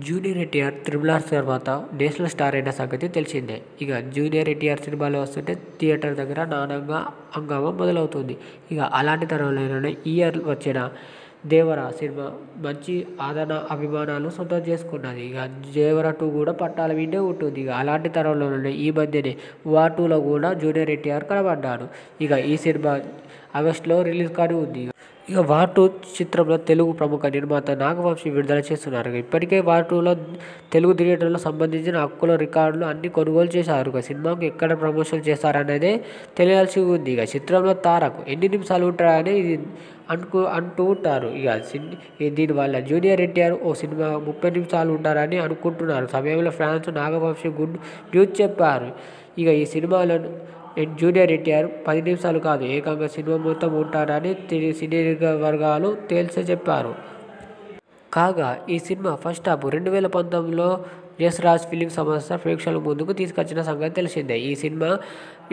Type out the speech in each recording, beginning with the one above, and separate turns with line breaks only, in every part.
Junior NTR triple R తర్వాత national star అయిన సంగతి తెలిసిందే. ఇక జూనియర్ ఎన్టీఆర్ సినిమాలు వస్తుంటే థియేటర్ దగ్గర నానంగా హంగామా మొదలవుతుంది. ఇక అలాంటి తరంలోనే ఈ ఇయర్ వచ్చిన దేవర సినిమా మంచి ఆదరణ అభిమానాలు సొంతం చేసుకున్నది. ఇక దేవర 2 కూడా పట్టాల మీదే ఉంటుంది. ఇక అలాంటి తరంలోనే ఈ మధ్యనే వార్ 2లో కూడా జూనియర్ ఎన్టీఆర్ కనబడ్డాడు. ఇక ఈ సినిమా ఆగస్టులో రిలీజ్ కానీ ఉంది. ఇక వార్ 2 చిత్రంలో తెలుగు ప్రముఖ నిర్మాత నాగవంశీ విడుదల చేస్తున్నారు. ఇప్పటికే వార్ 2లో తెలుగు థియేటర్లకు సంబంధించిన హక్కుల రికార్డులు అన్ని కొనుగోలు చేశారు. ఇక సినిమాకు ఎక్కడ ప్రమోషన్ చేస్తారనేదే తెలియాల్సి ఉంది. ఇక చిత్రంలో తారక్ ఎన్ని నిమిషాలు ఉంటారని అంటూ ఉంటారు. ఇక దీనివల్ల జూనియర్ ఎన్టీఆర్ ఓ సినిమా 30 నిమిషాలు ఉంటారని అనుకుంటున్నారు. సమయంలో ఫ్యాన్స్ నాగవంశీ గుడ్ న్యూస్ చెప్పారు. ఇక ఈ సినిమాలో జూనియర్ ఎన్టీఆర్ 10 నిమిషాలు కాదు, ఏకంగా సినిమా మొత్తం ఉంటారని సినీ వర్గాలు తేల్చి చెప్పారు. కాగా ఈ సినిమా ఫస్ట్ హాఫ్ 2019లో యశ్ రాజ్ ఫిలిం సంస్థ ప్రేక్షకుల ముందుకు తీసుకొచ్చిన సంగతి తెలిసిందే. ఈ సినిమా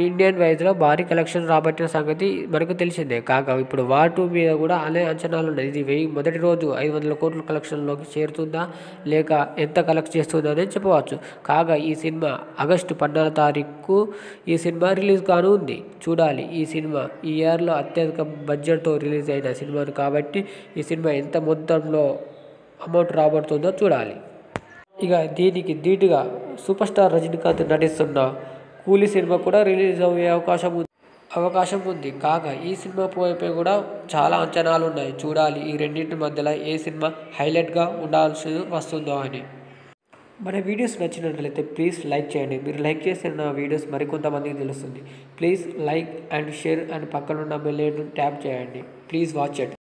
ఇండియన్ వైజ్లో భారీ కలెక్షన్ రాబట్టిన సంగతి మనకు తెలిసిందే. కాగా ఇప్పుడు వార్ 2 మీద కూడా అనే అంచనాలు ఉన్నాయి. ఇది మొదటి రోజు 500 కోట్ల కలెక్షన్లోకి చేరుతుందా లేక ఎంత కలెక్ట్ చేస్తుందని చెప్పవచ్చు. కాగా ఈ సినిమా ఆగస్టు 14వ తారీఖు ఈ సినిమా రిలీజ్ కాను ఉంది. చూడాలి. ఈ సినిమా ఈ ఇయర్లో అత్యధిక బడ్జెట్తో రిలీజ్ అయిన సినిమాను కాబట్టి ఈ సినిమా ఎంత మొత్తంలో అమౌంట్ రాబడుతుందో చూడాలి. ఇక దీనికి ధీటుగా సూపర్ స్టార్ రజనీకాంత్ నటిస్తున్న కూలీ సినిమా కూడా రిలీజ్ అయ్యే అవకాశం ఉంది. కాగా ఈ సినిమా పోయిపై కూడా చాలా అంచనాలు ఉన్నాయి. చూడాలి ఈ రెండింటి మధ్యలో ఏ సినిమా హైలైట్గా ఉండాల్సి వస్తుందో అని. మన వీడియోస్ నచ్చినట్లయితే ప్లీజ్ లైక్ చేయండి. మీరు లైక్ చేస్తే నా వీడియోస్ మరికొంతమందికి తెలుస్తుంది. Please like and share and పక్కనున్న బెల్ ఐకాన్ ట్యాప్ చేయండి. Please watch it.